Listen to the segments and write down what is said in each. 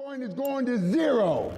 Bitcoin is going to zero.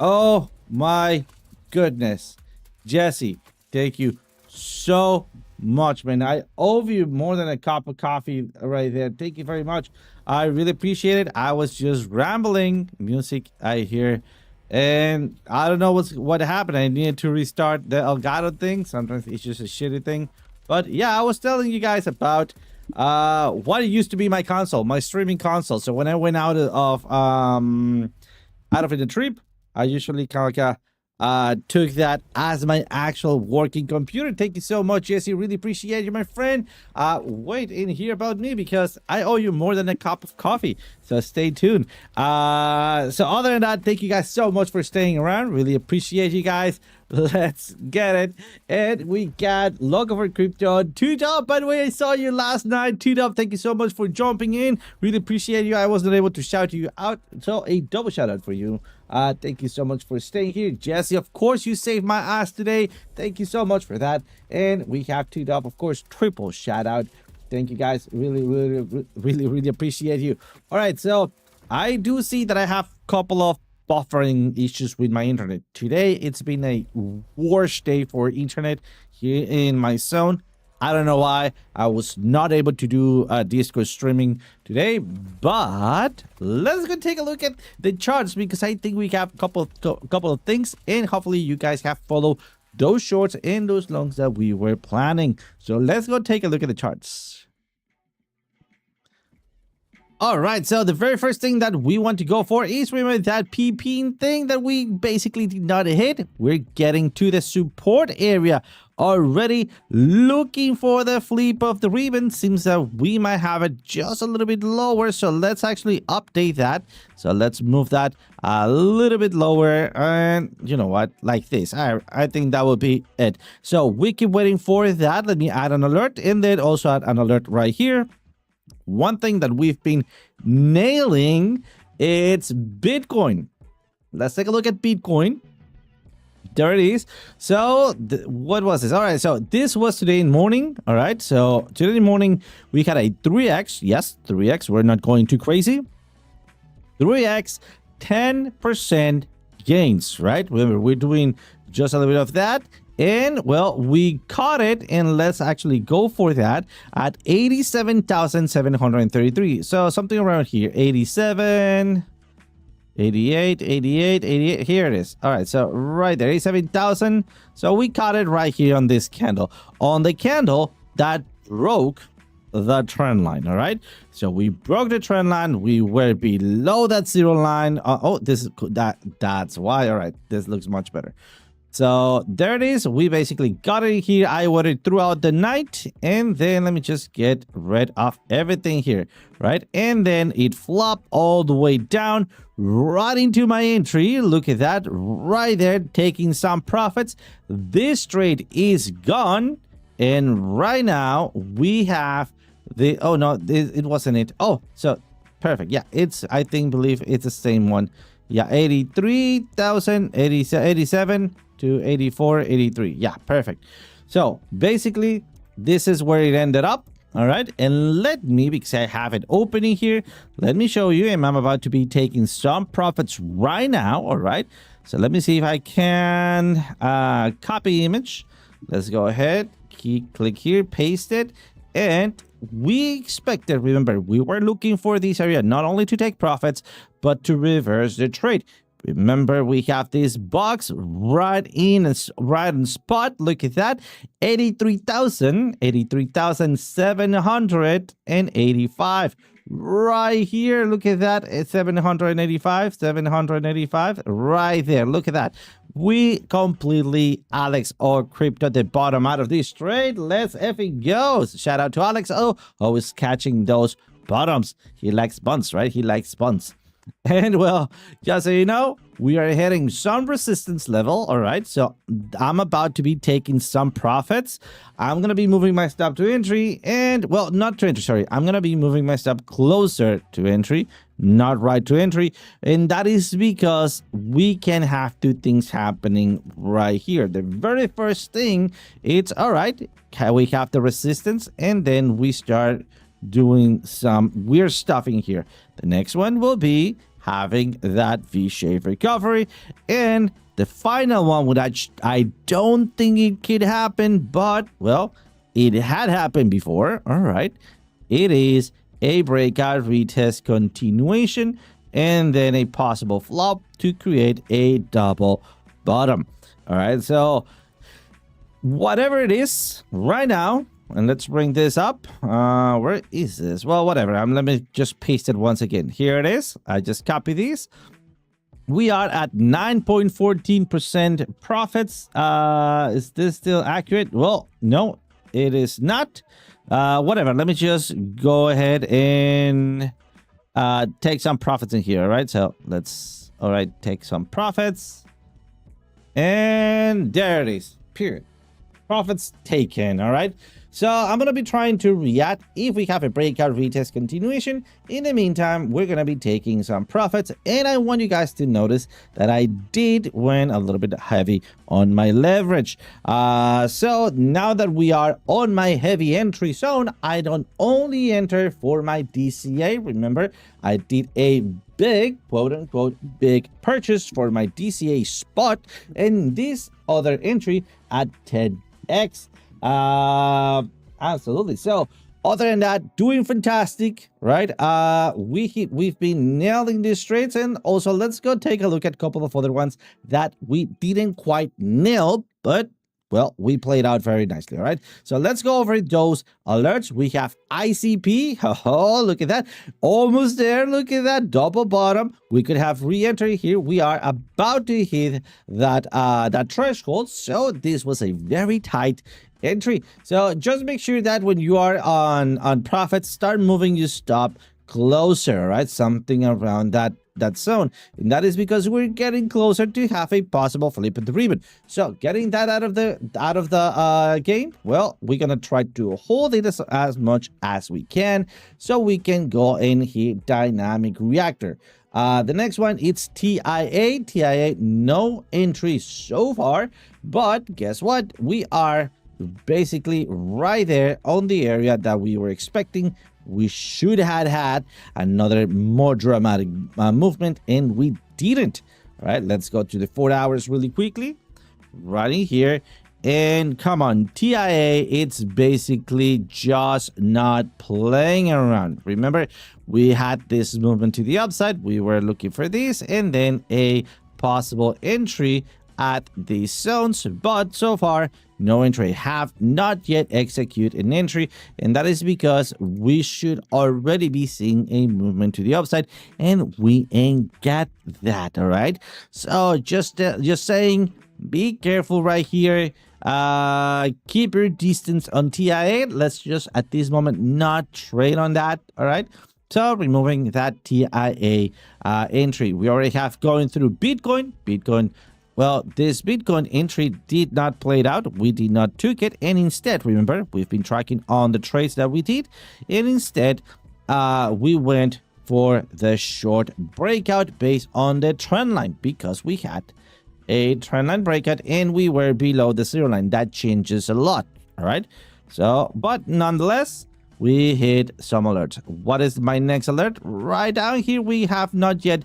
Oh my goodness. Jesse, thank you so much, man. I owe you more than a cup of coffee right there. Thank you very much. I really appreciate it. I was just rambling. Music I hear. And I don't know what happened. I needed to restart the Elgato thing. Sometimes it's just a shitty thing. But yeah, I was telling you guys about what used to be my console, my streaming console. So when I went out of the trip, I usually kind of took that as my actual working computer. Thank you so much, Jesse. Really appreciate you, my friend. Wait and hear about me because I owe you more than a cup of coffee. So stay tuned. So other than that, thank you guys so much for staying around. Really appreciate you guys. Let's get it. And we got Logo for Crypto. 2Dub, by the way, I saw you last night. 2Dub, thank you so much for jumping in. Really appreciate you. I wasn't able to shout you out, so a double shout out for you. Thank you so much for staying here. Jesse, of course, you saved my ass today. Thank you so much for that. And we have 2Dub, of course, triple shout out. Thank you guys. Really appreciate you. All right, so I do see that I have a couple of buffering issues with my internet. Today, it's been a worst day for internet here in my zone. I don't know why I was not able to do Discord streaming today, but let's go take a look at the charts because I think we have a couple of things, and hopefully you guys have followed those shorts and those longs that we were planning. So let's go take a look at the charts. All right, so the very first thing that we want to go for is, remember that PP thing that we basically did not hit. We're getting to the support area already looking for the flip of the ribbon. Seems that we might have it just a little bit lower, so let's actually update that. So let's move that a little bit lower, and you know what, like this. I think that will be it. So we keep waiting for that. Let me add an alert, and then also add an alert right here. One thing that we've been nailing, it's Bitcoin. Let's take a look at Bitcoin. There it is. So what was this? All right, so this was today in morning. All right, so today in morning we had a 3x. Yes, 3x. We're not going too crazy. 3x, 10% gains, right? Remember, we're doing just a little bit of that. And, well, we caught it, and let's actually go for that at 87,733. So something around here, 87... 88, 88, 88. Here it is. All right, so right there, 87,000. So we caught it right here on this candle. On the candle that broke the trend line. All right, so we broke the trend line. We were below that zero line. That's why. All right, this looks much better. So there it is. We basically got it here. I waited throughout the night, and then let me just get rid of everything here, right? And then it flopped all the way down right into my entry. Look at that right there, taking some profits. This trade is gone, and right now we have the it wasn't it. Oh, so perfect. Yeah, it's believe it's the same one. Yeah, 83,000, 87 to 84, 83. Yeah, perfect. So basically, this is where it ended up. All right, and let me, because I have it opening here, let me show you. And I'm about to be taking some profits right now. All right, so let me see if I can copy image. Let's go ahead, click here, paste it, and we expected, remember, we were looking for this area not only to take profits, but to reverse the trade. Remember, we have this box right in spot. Look at that, 83,785 right here. Look at that, 785 right there. Look at that. We completely Alex or crypto the bottom out of this trade. Let's effing go. Shout out to Alex. Always catching those bottoms. He likes buns, right? He likes buns. And, well, just so you know, we are hitting some resistance level. All right, so I'm about to be taking some profits. I'm going to be moving my stop to entry, and, well, not to entry, sorry. I'm going to be moving my stop closer to entry, not right to entry. And that is because we can have two things happening right here. The very first thing, it's, all right, we have the resistance, and then we start doing some weird stuff in here. The next one will be having that V-shaped recovery, and the final one, which I don't think it could happen, but, well, it had happened before. All right, it is a breakout retest continuation, and then a possible flop to create a double bottom. All right, so whatever it is right now, and let's bring this up. Where is this? Well, whatever. Let me just paste it once again. Here it is. I just copy these. We are at 9.14% profits. Is this still accurate? Well, no, it is not. Whatever. Let me just go ahead and take some profits in here. All right. So let's, all right, take some profits. And there it is. Period. Profits taken. All right. So I'm going to be trying to react if we have a breakout retest continuation. In the meantime, we're going to be taking some profits. And I want you guys to notice that I did went a little bit heavy on my leverage. So now that we are on my heavy entry zone, I don't only enter for my DCA. Remember, I did a big, quote unquote, big purchase for my DCA spot and this other entry at 10x. Absolutely. So other than that, doing fantastic, right? We've been nailing these trades, and also let's go take a look at a couple of other ones that we didn't quite nail, but well, we played out very nicely, all right? So let's go over those alerts. We have ICP. Oh, look at that. Almost there. Look at that. Double bottom. We could have re-entry here. We are about to hit that threshold. So this was a very tight entry. So just make sure that when you are on profit, start moving your stop closer, right? Something around that zone, and that is because we're getting closer to have a possible flip of the ribbon. So getting that out of the game, well, we're gonna try to hold it as much as we can, so we can go and hit dynamic reactor. The next one, it's TIA. No entry so far, but guess what? We are basically right there on the area that we were expecting. We should have had another more dramatic movement, and we didn't. All right, let's go to the 4 hours really quickly. Right in here. And come on, TIA, it's basically just not playing around. Remember, we had this movement to the upside. We were looking for this, and then a possible entry at these zones, but so far no entry. Have not yet execute an entry, and that is because we should already be seeing a movement to the upside, and we ain't got that. All right, so just saying, be careful right here. Keep your distance on TIA. Let's just at this moment not trade on that. All right, so removing that TIA entry. We already have going through Bitcoin. Well, this Bitcoin entry did not play it out. We did not took it. And instead, remember, we've been tracking on the trades that we did. And instead, we went for the short breakout based on the trend line, because we had a trend line breakout and we were below the zero line. That changes a lot. All right. So, but nonetheless, we hit some alerts. What is my next alert? Right down here, we have not yet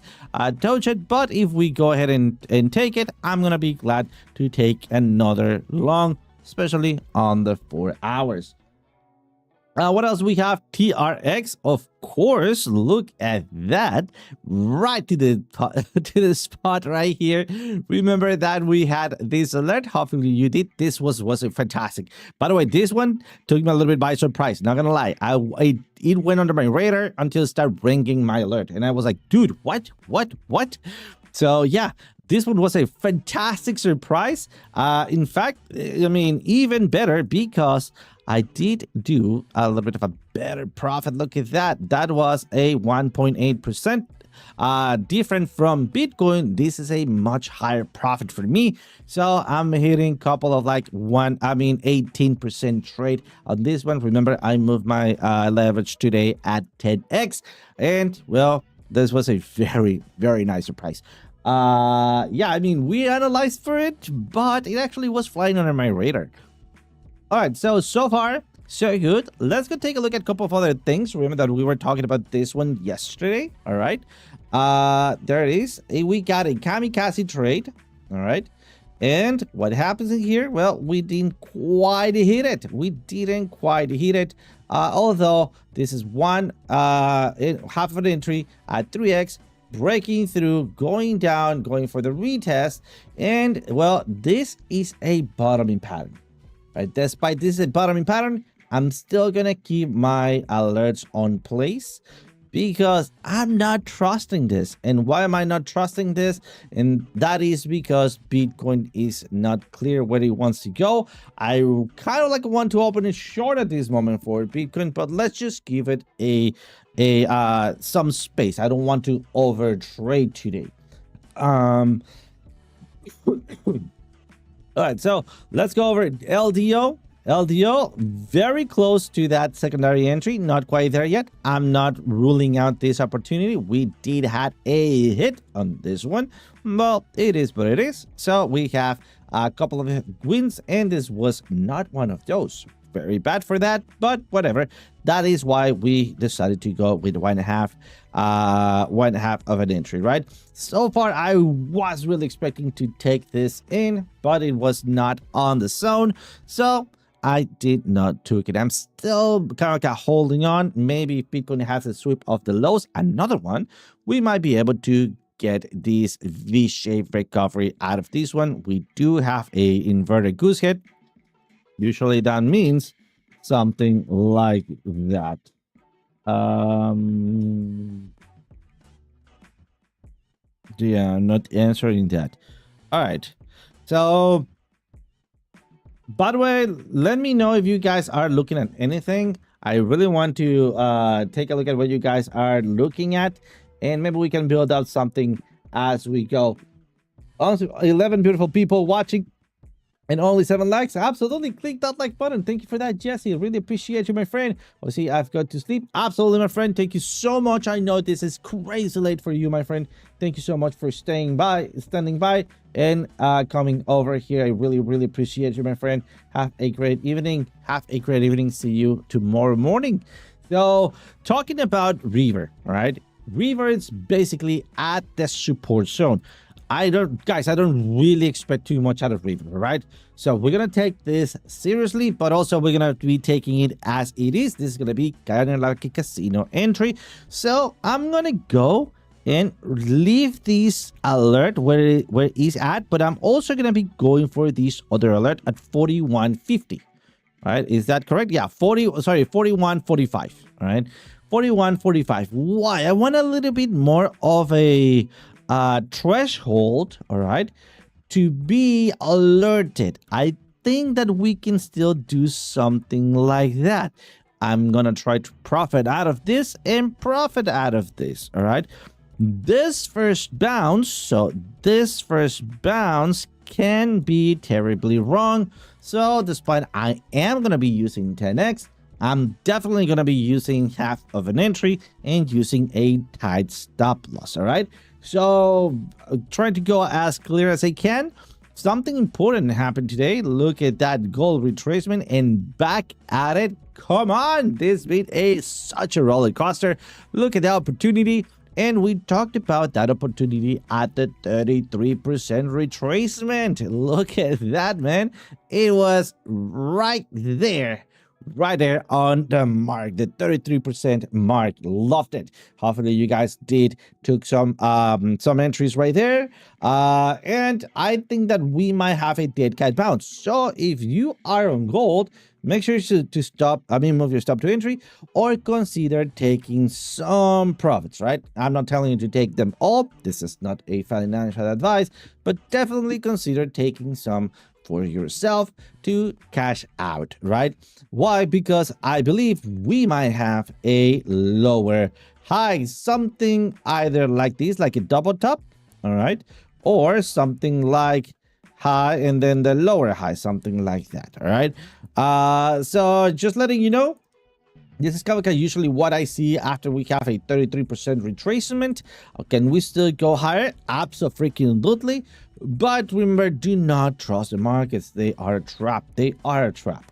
touched it, but if we go ahead and take it, I'm gonna be glad to take another long, especially on the 4 hours. What else we have? TRX, of course. Look at that, right to the spot right here. Remember that we had this alert. Hopefully you did. This was fantastic. By the way, this one took me a little bit by surprise. Not gonna lie, it went under my radar until it started ringing my alert, and I was like, dude, what? So yeah, this one was a fantastic surprise. In fact, I mean, even better because I did do a little bit of a better profit. Look at that. That was a 1.8%. Different from Bitcoin. This is a much higher profit for me. So I'm hitting a couple of 18% trade on this one. Remember, I moved my leverage today at 10x. And well, this was a very, very nice surprise. Yeah, I mean, we analyzed for it, but it actually was flying under my radar. All right, so far, so good. Let's go take a look at a couple of other things. Remember that we were talking about this one yesterday. All right. There it is. We got a kamikaze trade. All right. And what happens in here? Well, we didn't quite hit it. Although this is half of an entry at 3x, breaking through, going down, going for the retest. And well, this is a bottoming pattern. Right, despite this is a bottoming pattern, I'm still gonna keep my alerts on place because I'm not trusting this. And why am I not trusting this? And that is because Bitcoin is not clear where it wants to go. I kind of want to open it short at this moment for Bitcoin, but let's just give it some space. I don't want to over trade today. All right, so let's go over LDO. LDO, very close to that secondary entry. Not quite there yet. I'm not ruling out this opportunity. We did have a hit on this one. Well, it is what it is. So we have a couple of wins, and this was not one of those. Very bad for that, but whatever. That is why we decided to go with 1.5 of an entry, right? So far, I was really expecting to take this in, but it was not on the zone, so I did not took it. I'm still kind of holding on. Maybe if Bitcoin has a sweep of the lows, another one, we might be able to get this V-shaped recovery out of this one. We do have a inverted goose head. Usually that means something like that. Yeah, not answering that. All right. So, by the way, let me know if you guys are looking at anything. I really want to take a look at what you guys are looking at, and maybe we can build out something as we go. Also, 11 beautiful people watching. And only 7 likes. Absolutely. Click that like button. Thank you for that, Jesse. Really appreciate you, my friend. Oh, see, I've got to sleep. Absolutely, my friend. Thank you so much. I know this is crazy late for you, my friend. Thank you so much for standing by, and coming over here. I really, really appreciate you, my friend. Have a great evening. See you tomorrow morning. So, talking about Reaver, all right? Reaver is basically at the support zone. I don't really expect too much out of Reaver, right? So we're gonna take this seriously, but also we're gonna be taking it as it is. This is gonna be kind of like a casino entry. So I'm gonna go and leave this alert where it is at, but I'm also gonna be going for this other alert at 4150. All right, is that correct? Yeah, 4145. All right, 4145. Why? I want a little bit more of a threshold, all right, to be alerted. I think that we can still do something like that. I'm gonna try to profit out of this and profit out of this, all right? This first bounce can be terribly wrong. So despite I am gonna be using 10x, I'm definitely going to be using half of an entry and using a tight stop loss, all right? So trying to go as clear as I can. Something important happened today. Look at that gold retracement and back at it. Come on, this been such a roller coaster. Look at the opportunity. And we talked about that opportunity at the 33% retracement. Look at that, man. It was right there on the mark, the 33% mark. Loved it. Hopefully you guys took some entries right there, and I think that we might have a dead cat bounce. So if you are on gold, make sure to stop, move your stop to entry, or consider taking some profits, right? I'm not telling you to take them all. This is not a financial advice, but definitely consider taking some for yourself to cash out, right? Why? Because I believe we might have a lower high, something either like this, like a double top, all right, or something like high and then the lower high, something like that, all right? So just letting you know, this is kind of usually what I see after we have a 33% retracement. Can we still go higher? Absolutely. But remember, do not trust the markets. They are a trap.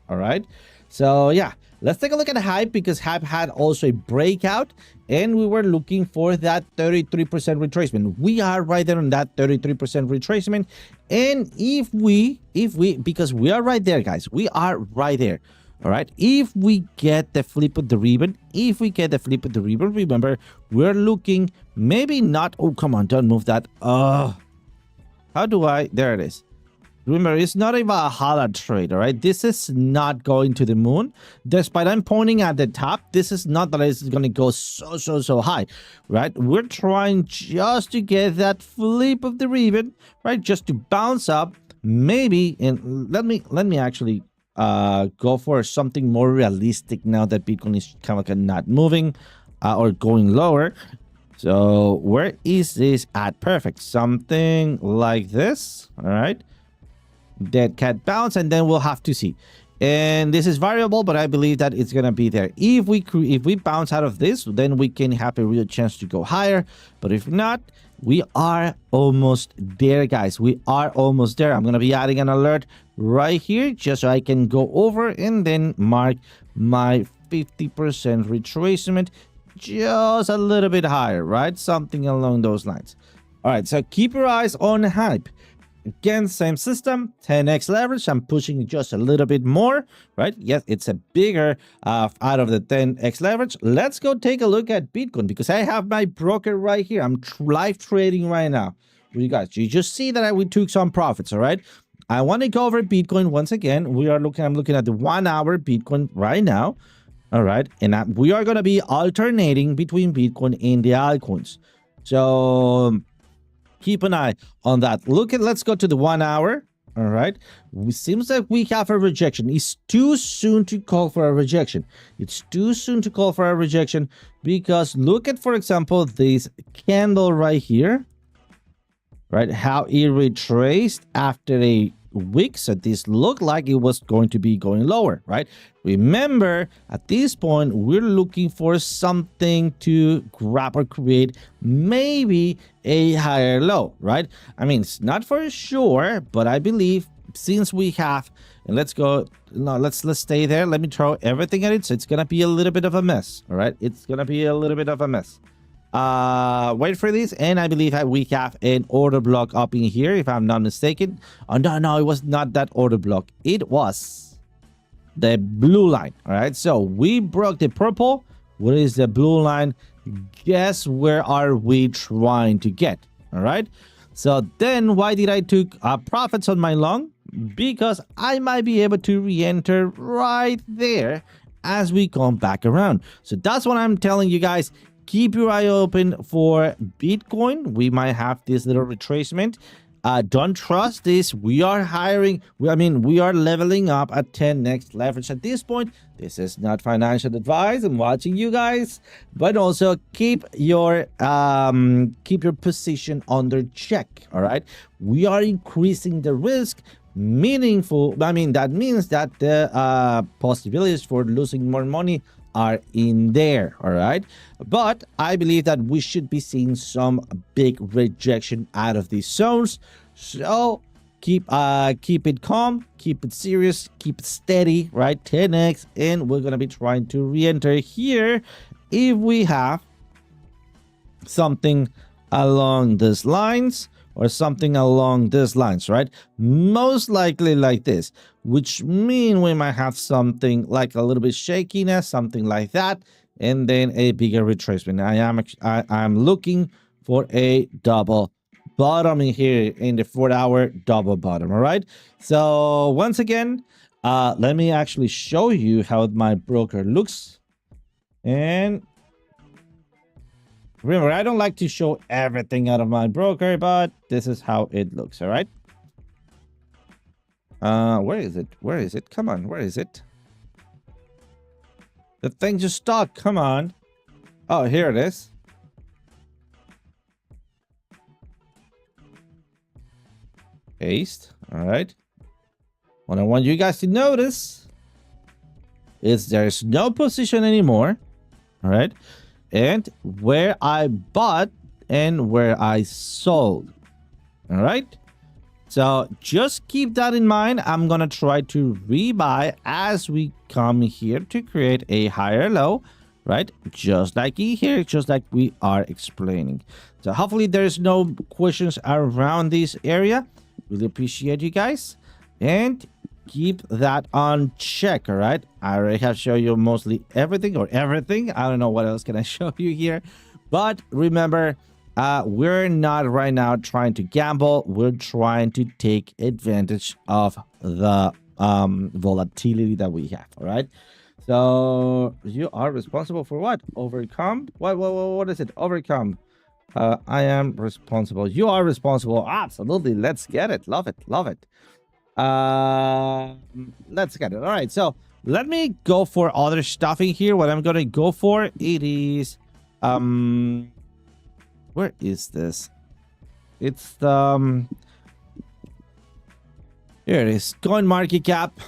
All right. So yeah, let's take a look at Hype, because Hype had also a breakout and we were looking for that 33% retracement. We are right there on that 33% retracement. And if we, because we are right there, guys, we are right there. All right, if we get the flip of the ribbon, remember, we're looking maybe not. Oh, come on, don't move that. How do I? There it is. Remember, it's not a Valhalla trade, all right? This is not going to the moon. Despite I'm pointing at the top, this is not that it's going to go so high, right? We're trying just to get that flip of the ribbon, right? Just to bounce up, maybe. And let me actually go for something more realistic now that Bitcoin is kind of not moving or going lower. So where is this at? Perfect. Something like this. All right. Dead cat bounce, and then we'll have to see. And this is variable, but I believe that it's gonna be there. If we bounce out of this, then we can have a real chance to go higher. But if not, we are almost there, guys. We are almost there. I'm gonna be adding an alert right here just so I can go over and then mark my 50% retracement just a little bit higher, right? Something along those lines. All right, so keep your eyes on Hype. Again, same system, 10x leverage. I'm pushing just a little bit more, right? Yes, it's a bigger out of the 10x leverage. Let's go take a look at Bitcoin, because I have my broker right here. I'm live trading right now. You guys, you just see that we took some profits, all right? I want to go over Bitcoin once again. I'm looking at the 1 hour Bitcoin right now. All right. And we are going to be alternating between Bitcoin and the altcoins. So keep an eye on that. Let's go to the 1 hour. All right. It seems like we have a rejection. It's too soon to call for a rejection. It's too soon to call for a rejection because look at, for example, this candle right here. Right, how it retraced after a week. So this looked like it was going to be going lower, right? Remember, at this point, we're looking for something to grab or create maybe a higher low, right? I mean, it's not for sure, but I believe since we have, and let's go, no, let's stay there. Let me throw everything at it. So it's going to be a little bit of a mess, all right? It's going to be a little bit of a mess. Wait for this, and I believe that we have an order block up in here, if I'm not mistaken. Oh no, it was not that order block. It was the blue line. All right, so we broke the purple. What is the blue line? Guess where are we trying to get? All right, so then why did I took profits on my long? Because I might be able to re-enter right there as we come back around. So that's what I'm telling you guys. Keep your eye open for Bitcoin. We might have this little retracement. Don't trust this. We are hiring. We are leveling up at 10x leverage at this point. This is not financial advice. I'm watching you guys, but also keep your position under check. All right. We are increasing the risk. Meaningful. That means that the possibilities for losing more money are in there. All right, but I believe that we should be seeing some big rejection out of these zones. So keep it calm, keep it serious, keep it steady, right? 10x, and we're gonna be trying to re-enter here if we have something along these lines or something along these lines, right? Most likely like this, which mean we might have something like a little bit shakiness, something like that, and then a bigger retracement. I'm looking for a double bottom in here in the 4 hour double bottom. All right, so once again, let me actually show you how my broker looks. And remember, I don't like to show everything out of my broker, but this is how it looks. All right, where is it? Come on, where is it? The thing just stuck. Come on. Oh, here it is. Paste. All right, what I want you guys to notice is there's no position anymore. All right, and where I bought and where I sold. All right, so just keep that in mind. I'm gonna try to rebuy as we come here to create a higher low, right? Just like here, just like we are explaining. So hopefully there's no questions around this area. Really appreciate you guys, and keep that on check. All right, I already have shown you mostly everything. I don't know what else can I show you here, but remember, we're not right now trying to gamble. We're trying to take advantage of the volatility that we have. All right, so you are responsible for what? Overcome? What is it? Overcome. I am responsible. You are responsible. Absolutely. Let's get it. Love it. Let's get it. All right, so let me go for other stuff in here. What I'm gonna go for, it is where is this? It's here it is, coin market cap,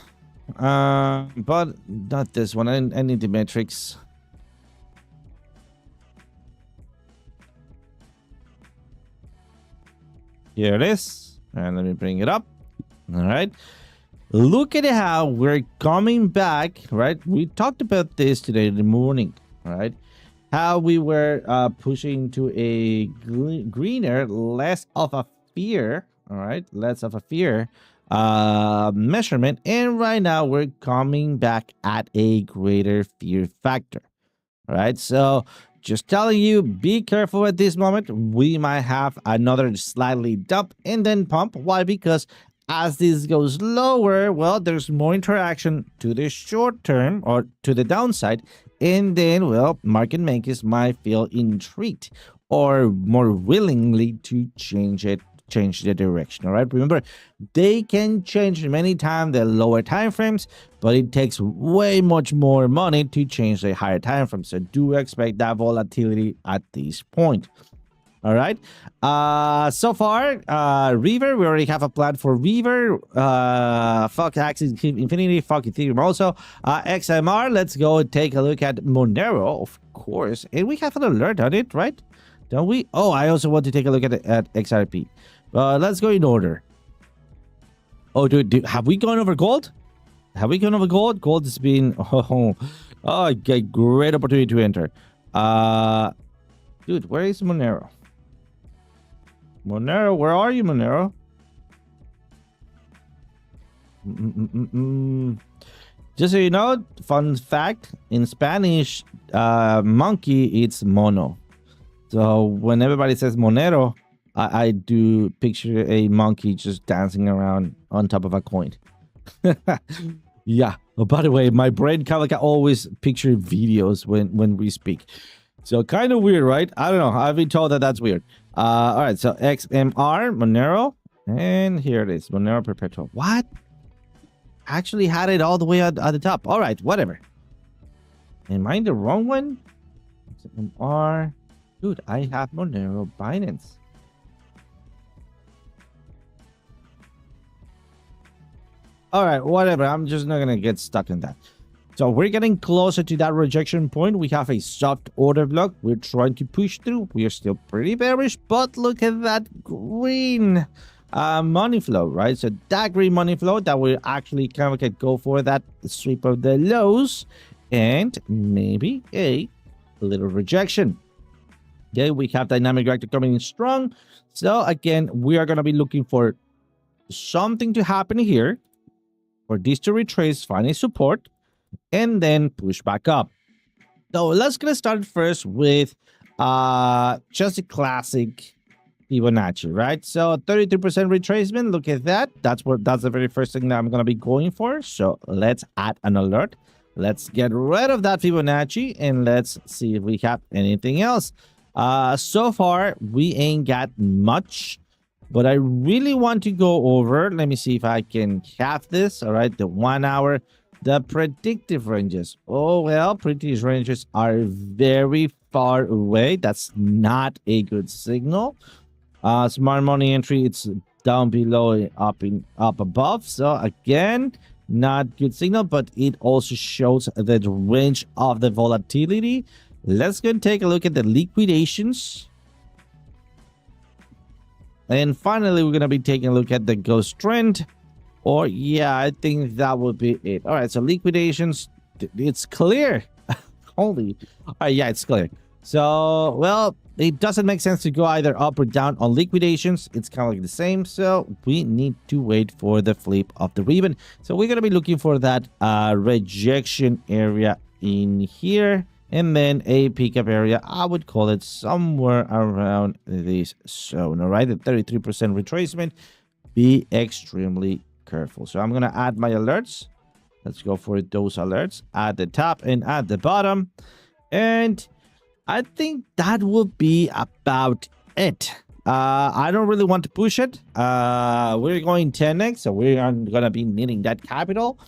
but not this one. I need the metrics. Here it is, and let me bring it up. All right, look at how we're coming back, right? We talked about this today in the morning, right? How we were pushing to a greener, less of a fear, all right? Less of a fear measurement. And right now we're coming back at a greater fear factor, all right? So just telling you, be careful at this moment. We might have another slightly dump and then pump. Why? Because as this goes lower, well, there's more interaction to the short term or to the downside. And then, well, market makers might feel intrigued or more willingly to change the direction. All right. Remember, they can change many times the lower time frames, but it takes way much more money to change the higher time frames. So do expect that volatility at this point. All right. So far, Reaver, we already have a plan for Reaver. Fuck Axis Infinity, fuck Ethereum also. XMR, let's go and take a look at Monero, of course. And we have an alert on it, right? Don't we? Oh, I also want to take a look at XRP. Let's go in order. Oh, dude, have we gone over gold? Have we gone over gold? Gold has been a great opportunity to enter. Dude, where is Monero? Monero, where are you, Monero? Just so you know, fun fact, in Spanish, monkey, it's mono. So when everybody says Monero, I do picture a monkey just dancing around on top of a coin. Yeah. Oh, by the way, my brain kind of like always picture videos when we speak. So kind of weird, right? I don't know. I've been told that that's weird. All right. So XMR, Monero. And here it is. Monero Perpetual. What? Actually had it all the way at the top. All right. Whatever. Am I in the wrong one? XMR. Dude, I have Monero Binance. All right. Whatever. I'm just not going to get stuck in that. So we're getting closer to that rejection point. We have a soft order block. We're trying to push through. We are still pretty bearish, but look at that green money flow, right? So that green money flow that will actually kind of like go for that sweep of the lows and maybe a little rejection. Okay, we have dynamic reactor coming in strong. So again, we are going to be looking for something to happen here for this to retrace, find a support, and then push back up. So let's get started first with just a classic Fibonacci, right? So 33% retracement. Look at that. That's the very first thing that I'm gonna be going for. So let's add an alert. Let's get rid of that Fibonacci and let's see if we have anything else. So far we ain't got much, but I really want to go over. Let me see if I can have this. All right, the 1 hour. The predictive ranges. Oh, well, predictive ranges are very far away. That's not a good signal. Smart money entry, it's down below, up above. So again, not good signal, but it also shows the range of the volatility. Let's go and take a look at the liquidations. And finally, we're going to be taking a look at the ghost trend. Or, yeah, I think that would be it. All right, so liquidations, it's clear. Holy. All right, yeah, it's clear. So, well, it doesn't make sense to go either up or down on liquidations. It's kind of like the same. So, we need to wait for the flip of the ribbon. So, we're going to be looking for that rejection area in here. And then a pickup area, I would call it somewhere around this zone. All right, the 33% retracement. Be extremely careful. So I'm going to add my alerts. Let's go for those alerts at the top and at the bottom. And I think that will be about it. I don't really want to push it. We're going 10x, so we're going to be needing that capital.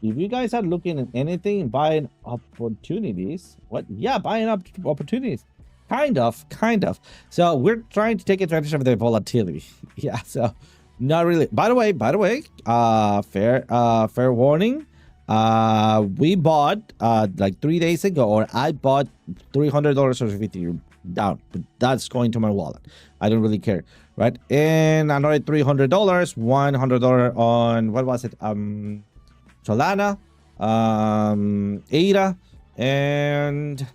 If you guys are looking at anything, buying opportunities, what? Yeah, buying up opportunities. Kind of. So we're trying to take advantage of the volatility. Yeah, so not really. By the way, fair warning. We bought like 3 days ago, or I bought $300 of Ethereum down, but that's going to my wallet. I don't really care, right? And another $300, $100 on what was it? Solana, ADA, and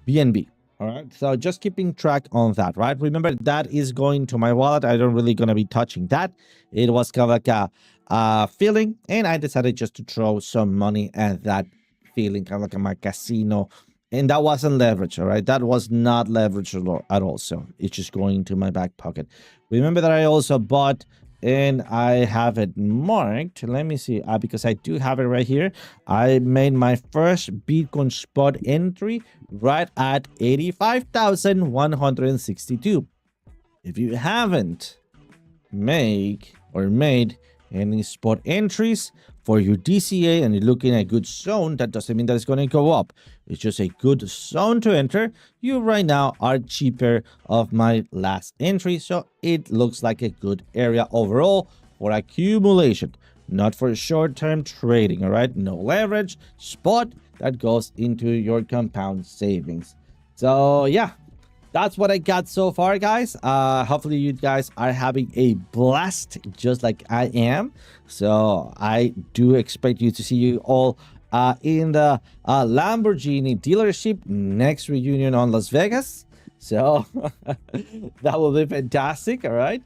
BNB. All right, so just keeping track on that, right? Remember, that is going to my wallet. I don't really gonna be touching that. It was kind of like a feeling, and I decided just to throw some money at that feeling, kind of like my casino. And that wasn't leverage, all right? That was not leverage at all. So it's just going to my back pocket. Remember that I also bought and I have it marked. Let me see, because I do have it right here. I made my first Bitcoin spot entry right at 85,162. If you haven't made any spot entries for your DCA and you're looking at a good zone, that doesn't mean that it's going to go up. It's just a good zone to enter. You right now are cheaper of my last entry, so it looks like a good area overall for accumulation, not for short-term trading. All right, no leverage, spot that goes into your compound savings. So yeah, that's what I got so far, guys. Hopefully you guys are having a blast just like I am. So I do expect you to see you all in the Lamborghini dealership next reunion on Las Vegas. So that will be fantastic. All right.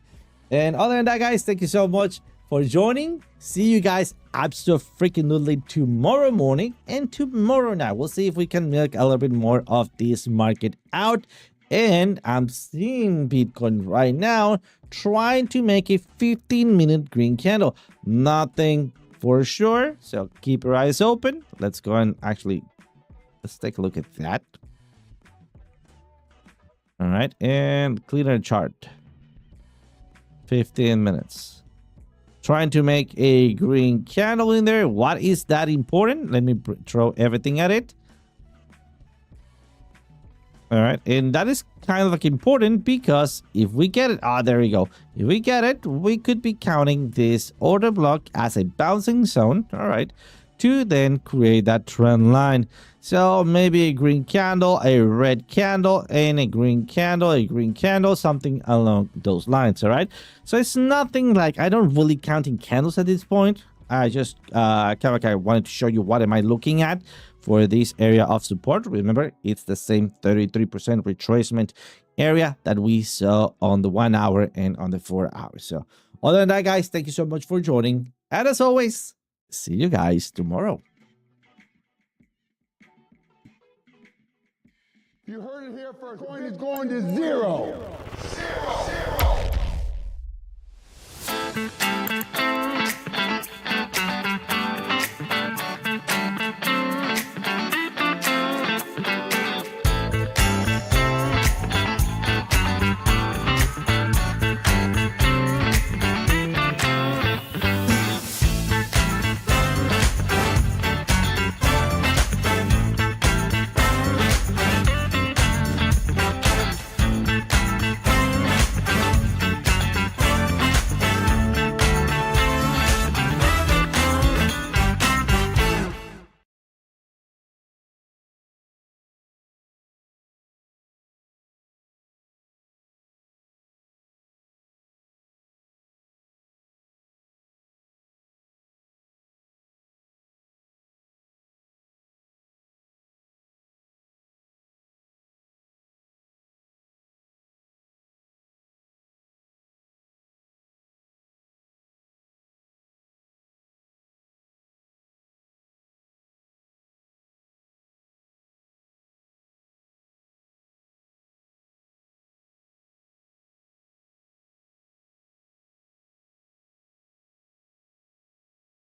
And other than that, guys, thank you so much for joining. See you guys absolutely tomorrow morning and tomorrow night. We'll see if we can milk a little bit more of this market out. And I'm seeing Bitcoin right now trying to make a 15-minute green candle. Nothing for sure, so keep your eyes open. Let's go and let's take a look at that. All right, and clear the chart. 15 minutes. Trying to make a green candle in there. What is that important? Let me throw everything at it. All right, and that is kind of like important because if we get it, there we go. If we get it, we could be counting this order block as a bouncing zone, all right, to then create that trend line. So maybe a green candle, a red candle, and a green candle, something along those lines, all right? So it's nothing like, I don't really counting candles at this point. I just kind of like I wanted to show you what am I looking at for this area of support. Remember, it's the same 33% retracement area that we saw on the 1 hour and on the 4 hours. So other than that, guys, thank you so much for joining. And as always, see you guys tomorrow. You heard it here first. Coin is going to zero.